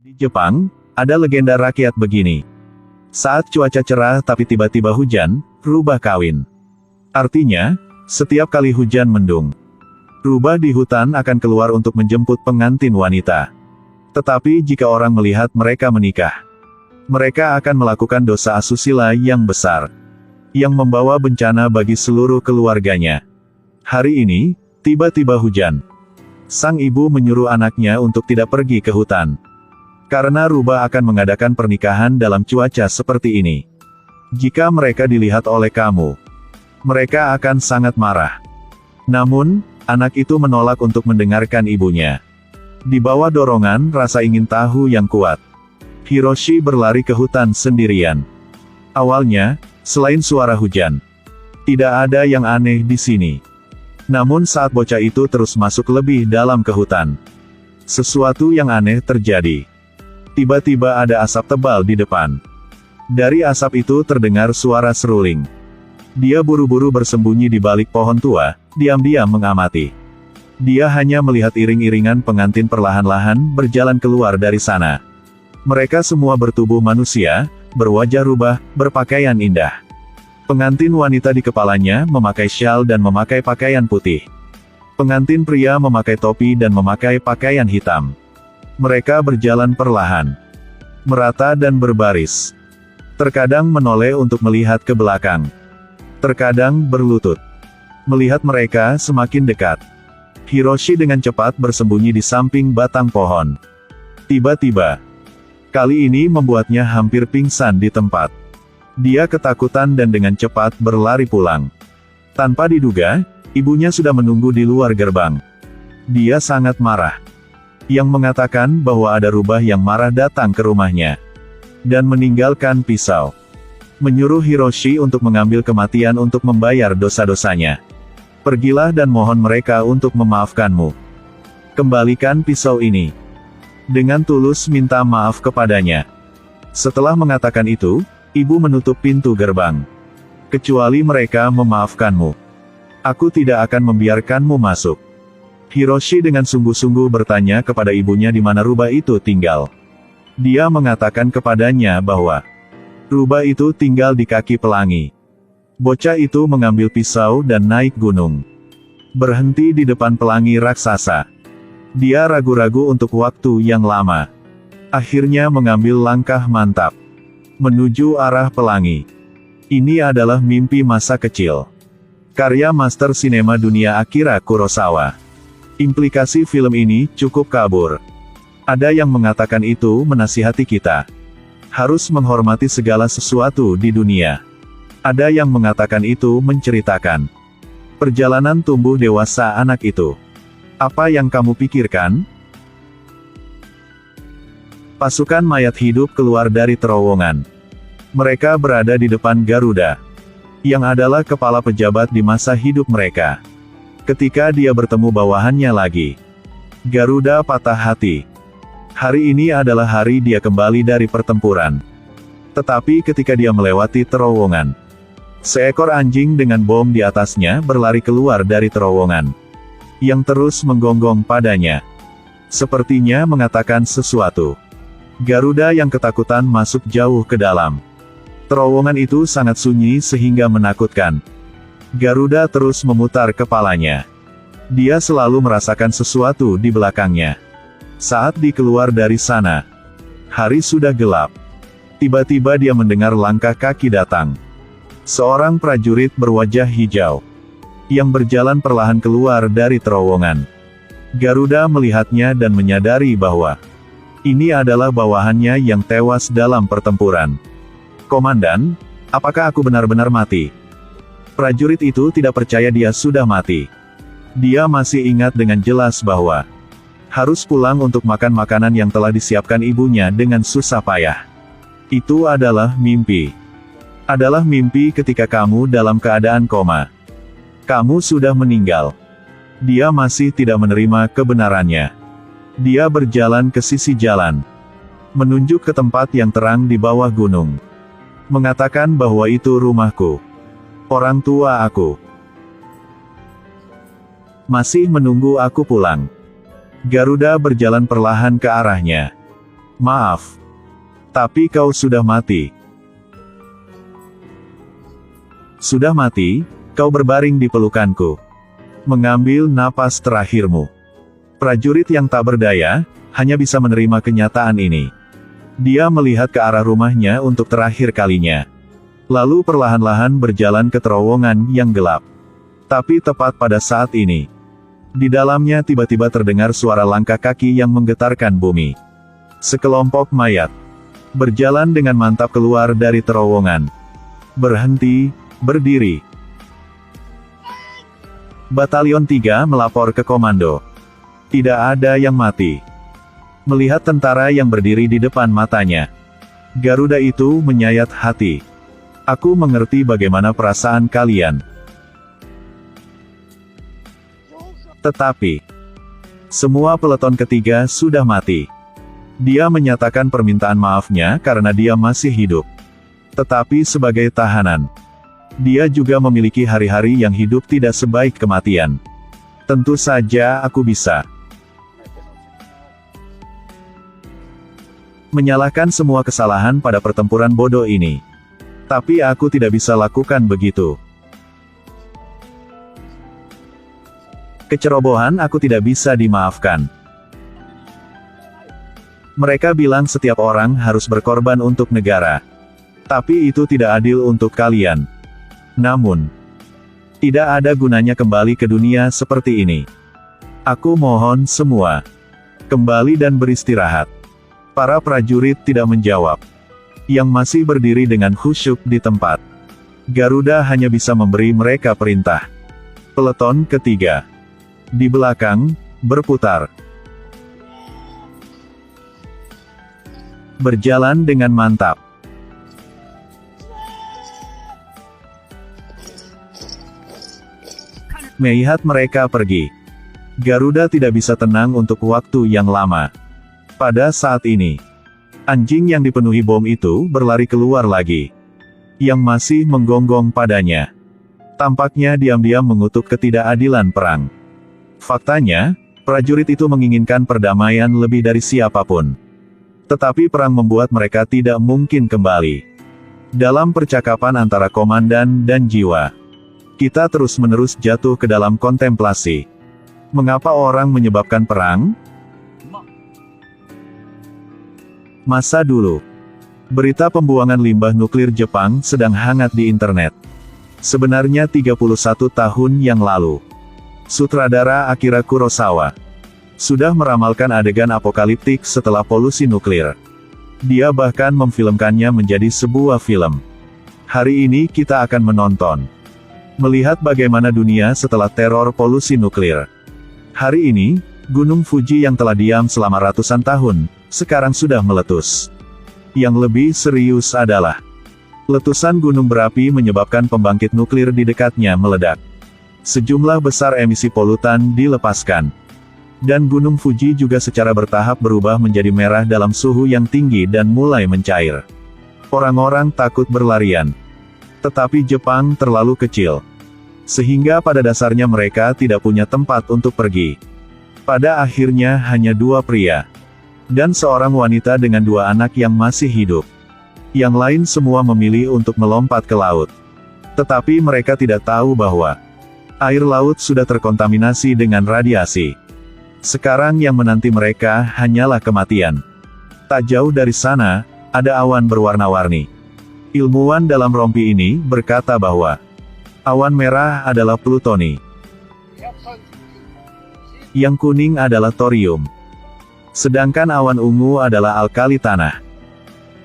Di Jepang, ada legenda rakyat begini. Saat cuaca cerah tapi tiba-tiba hujan, rubah kawin. Artinya, setiap kali hujan mendung, rubah di hutan akan keluar untuk menjemput pengantin wanita. Tetapi jika orang melihat mereka menikah, mereka akan melakukan dosa asusila yang besar, yang membawa bencana bagi seluruh keluarganya. Hari ini, tiba-tiba hujan. Sang ibu menyuruh anaknya untuk tidak pergi ke hutan, karena rubah akan mengadakan pernikahan dalam cuaca seperti ini. Jika mereka dilihat oleh kamu, mereka akan sangat marah. Namun, anak itu menolak untuk mendengarkan ibunya. Di bawah dorongan rasa ingin tahu yang kuat, Hiroshi berlari ke hutan sendirian. Awalnya, selain suara hujan, tidak ada yang aneh di sini. Namun saat bocah itu terus masuk lebih dalam ke hutan, sesuatu yang aneh terjadi. Tiba-tiba ada asap tebal di depan. Dari asap itu terdengar suara seruling. Dia buru-buru bersembunyi di balik pohon tua, diam-diam mengamati. Dia hanya melihat iring-iringan pengantin perlahan-lahan berjalan keluar dari sana. Mereka semua bertubuh manusia, berwajah rubah, berpakaian indah. Pengantin wanita di kepalanya memakai syal dan memakai pakaian putih. Pengantin pria memakai topi dan memakai pakaian hitam. Mereka berjalan perlahan, merata dan berbaris. Terkadang menoleh untuk melihat ke belakang, terkadang berlutut. Melihat mereka semakin dekat, Hiroshi dengan cepat bersembunyi di samping batang pohon. Tiba-tiba, kali ini membuatnya hampir pingsan di tempat. Dia ketakutan dan dengan cepat berlari pulang. Tanpa diduga, ibunya sudah menunggu di luar gerbang. Dia sangat marah, yang mengatakan bahwa ada rubah yang marah datang ke rumahnya, dan meninggalkan pisau. Menyuruh Hiroshi untuk mengambil kematian untuk membayar dosa-dosanya. Pergilah dan mohon mereka untuk memaafkanmu. Kembalikan pisau ini. Dengan tulus minta maaf kepadanya. Setelah mengatakan itu, ibu menutup pintu gerbang. Kecuali mereka memaafkanmu, aku tidak akan membiarkanmu masuk. Hiroshi dengan sungguh-sungguh bertanya kepada ibunya di mana rubah itu tinggal. Dia mengatakan kepadanya bahwa rubah itu tinggal di kaki pelangi. Bocah itu mengambil pisau dan naik gunung. Berhenti di depan pelangi raksasa. Dia ragu-ragu untuk waktu yang lama. Akhirnya mengambil langkah mantap menuju arah pelangi. Ini adalah mimpi masa kecil. Karya master sinema dunia Akira Kurosawa. Implikasi film ini cukup kabur. Ada yang mengatakan itu menasihati kita harus menghormati segala sesuatu di dunia. Ada yang mengatakan itu menceritakan perjalanan tumbuh dewasa anak itu. Apa yang kamu pikirkan? Pasukan mayat hidup keluar dari terowongan. Mereka berada di depan Garuda, yang adalah kepala pejabat di masa hidup mereka. Ketika dia bertemu bawahannya lagi, Garuda patah hati. Hari ini adalah hari dia kembali dari pertempuran. Tetapi ketika dia melewati terowongan, seekor anjing dengan bom di atasnya berlari keluar dari terowongan, yang terus menggonggong padanya, sepertinya mengatakan sesuatu. Garuda yang ketakutan masuk jauh ke dalam. Terowongan itu sangat sunyi sehingga menakutkan. Garuda terus memutar kepalanya. Dia selalu merasakan sesuatu di belakangnya. Saat dikeluar dari sana, hari sudah gelap. Tiba-tiba dia mendengar langkah kaki datang. Seorang prajurit berwajah hijau, yang berjalan perlahan keluar dari terowongan. Garuda melihatnya dan menyadari bahwa ini adalah bawahannya yang tewas dalam pertempuran. Komandan, apakah aku benar-benar mati? Prajurit itu tidak percaya dia sudah mati. Dia masih ingat dengan jelas bahwa harus pulang untuk makan makanan yang telah disiapkan ibunya dengan susah payah. Itu adalah mimpi. Adalah mimpi ketika kamu dalam keadaan koma. Kamu sudah meninggal. Dia masih tidak menerima kebenarannya. Dia berjalan ke sisi jalan, menunjuk ke tempat yang terang di bawah gunung. Mengatakan bahwa itu rumahku. Orang tua aku masih menunggu aku pulang. Garuda berjalan perlahan ke arahnya. Maaf. Tapi kau sudah mati. Sudah mati, kau berbaring di pelukanku. Mengambil napas terakhirmu. Prajurit yang tak berdaya, hanya bisa menerima kenyataan ini. Dia melihat ke arah rumahnya untuk terakhir kalinya. Lalu perlahan-lahan berjalan ke terowongan yang gelap. Tapi tepat pada saat ini, di dalamnya tiba-tiba terdengar suara langkah kaki yang menggetarkan bumi. Sekelompok mayat berjalan dengan mantap keluar dari terowongan. Berhenti, berdiri. Batalion 3 melapor ke komando. Tidak ada yang mati. Melihat tentara yang berdiri di depan matanya, Garuda itu menyayat hati. Aku mengerti bagaimana perasaan kalian. Tetapi, semua peleton ketiga sudah mati. Dia menyatakan permintaan maafnya karena dia masih hidup. Tetapi sebagai tahanan, dia juga memiliki hari-hari yang hidup tidak sebaik kematian. Tentu saja aku bisa menyalahkan semua kesalahan pada pertempuran bodoh ini. Tapi aku tidak bisa lakukan begitu. Kecerobohan aku tidak bisa dimaafkan. Mereka bilang setiap orang harus berkorban untuk negara. Tapi itu tidak adil untuk kalian. Namun, tidak ada gunanya kembali ke dunia seperti ini. Aku mohon semua, kembali dan beristirahat. Para prajurit tidak menjawab. Yang masih berdiri dengan khusyuk di tempat. Garuda hanya bisa memberi mereka perintah. Peleton ketiga. Di belakang, berputar. Berjalan dengan mantap. Melihat mereka pergi, Garuda tidak bisa tenang untuk waktu yang lama. Pada saat ini, anjing yang dipenuhi bom itu berlari keluar lagi. Yang masih menggonggong padanya. Tampaknya diam-diam mengutuk ketidakadilan perang. Faktanya, prajurit itu menginginkan perdamaian lebih dari siapapun. Tetapi perang membuat mereka tidak mungkin kembali. Dalam percakapan antara komandan dan jiwa, kita terus-menerus jatuh ke dalam kontemplasi. Mengapa orang menyebabkan perang? Masa dulu, berita pembuangan limbah nuklir Jepang sedang hangat di internet. Sebenarnya 31 tahun yang lalu, sutradara Akira Kurosawa sudah meramalkan adegan apokaliptik setelah polusi nuklir. Dia bahkan memfilmkannya menjadi sebuah film. Hari ini kita akan menonton, melihat bagaimana dunia setelah teror polusi nuklir. Hari ini, Gunung Fuji yang telah diam selama ratusan tahun, sekarang sudah meletus. Yang lebih serius adalah, letusan gunung berapi menyebabkan pembangkit nuklir di dekatnya meledak. Sejumlah besar emisi polutan dilepaskan. Dan Gunung Fuji juga secara bertahap berubah menjadi merah dalam suhu yang tinggi dan mulai mencair. Orang-orang takut berlarian. Tetapi Jepang terlalu kecil. Sehingga pada dasarnya mereka tidak punya tempat untuk pergi. Pada akhirnya hanya 2 pria. Dan seorang wanita dengan 2 anak yang masih hidup. Yang lain semua memilih untuk melompat ke laut. Tetapi mereka tidak tahu bahwa air laut sudah terkontaminasi dengan radiasi. Sekarang yang menanti mereka hanyalah kematian. Tak jauh dari sana, ada awan berwarna-warni. Ilmuwan dalam rompi ini berkata bahwa awan merah adalah plutoni. Yang kuning adalah thorium. Sedangkan awan ungu adalah alkali tanah.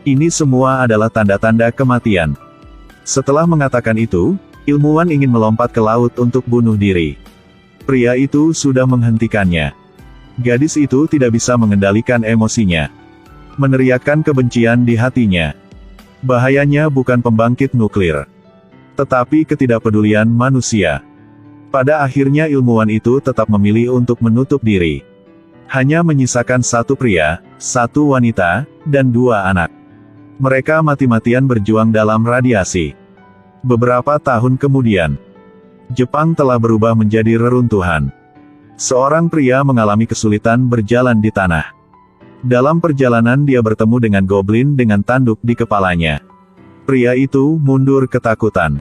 Ini semua adalah tanda-tanda kematian. Setelah mengatakan itu, ilmuwan ingin melompat ke laut untuk bunuh diri. Pria itu sudah menghentikannya. Gadis itu tidak bisa mengendalikan emosinya. Meneriakkan kebencian di hatinya. Bahayanya bukan pembangkit nuklir, tetapi ketidakpedulian manusia. Pada akhirnya ilmuwan itu tetap memilih untuk menutup diri. Hanya menyisakan 1 pria, 1 wanita, dan 2 anak. Mereka mati-matian berjuang dalam radiasi. Beberapa tahun kemudian, Jepang telah berubah menjadi reruntuhan. Seorang pria mengalami kesulitan berjalan di tanah. Dalam perjalanan dia bertemu dengan goblin dengan tanduk di kepalanya. Pria itu mundur ketakutan.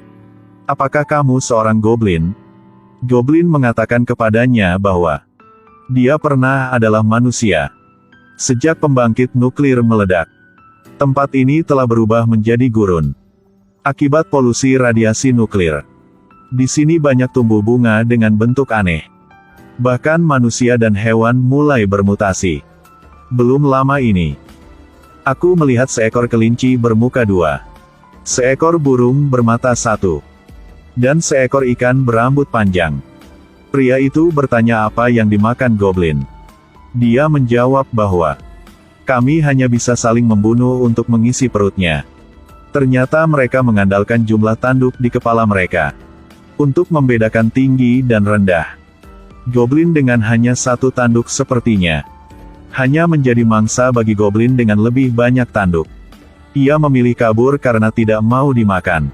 "Apakah kamu seorang goblin?" Goblin mengatakan kepadanya bahwa dia pernah adalah manusia. Sejak pembangkit nuklir meledak, tempat ini telah berubah menjadi gurun. Akibat polusi radiasi nuklir. Di sini banyak tumbuh bunga dengan bentuk aneh. Bahkan manusia dan hewan mulai bermutasi. Belum lama ini, aku melihat seekor kelinci bermuka dua, seekor burung bermata satu, dan seekor ikan berambut panjang. Pria itu bertanya apa yang dimakan goblin. Dia menjawab bahwa kami hanya bisa saling membunuh untuk mengisi perutnya. Ternyata mereka mengandalkan jumlah tanduk di kepala mereka untuk membedakan tinggi dan rendah. Goblin dengan hanya satu tanduk sepertinya hanya menjadi mangsa bagi goblin dengan lebih banyak tanduk. Ia memilih kabur karena tidak mau dimakan.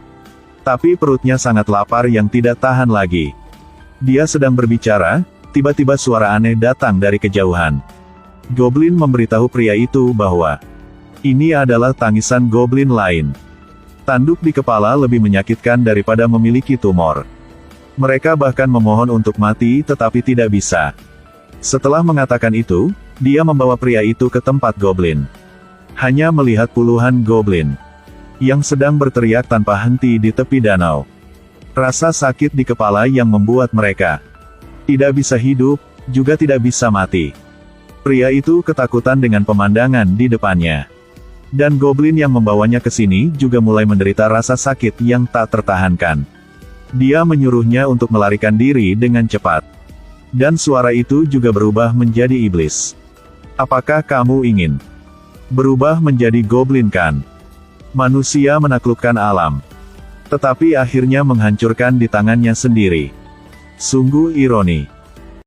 Tapi perutnya sangat lapar yang tidak tahan lagi. Dia sedang berbicara, tiba-tiba suara aneh datang dari kejauhan. Goblin memberitahu pria itu bahwa ini adalah tangisan goblin lain. Tanduk di kepala lebih menyakitkan daripada memiliki tumor. Mereka bahkan memohon untuk mati tetapi tidak bisa. Setelah mengatakan itu, dia membawa pria itu ke tempat goblin. Hanya melihat puluhan goblin yang sedang berteriak tanpa henti di tepi danau. Rasa sakit di kepala yang membuat mereka tidak bisa hidup, juga tidak bisa mati. Pria itu ketakutan dengan pemandangan di depannya. Dan goblin yang membawanya ke sini juga mulai menderita rasa sakit yang tak tertahankan. Dia menyuruhnya untuk melarikan diri dengan cepat. Dan suara itu juga berubah menjadi iblis. "Apakah kamu ingin berubah menjadi goblin kan?" Manusia menaklukkan alam, tetapi akhirnya menghancurkan di tangannya sendiri. Sungguh ironi.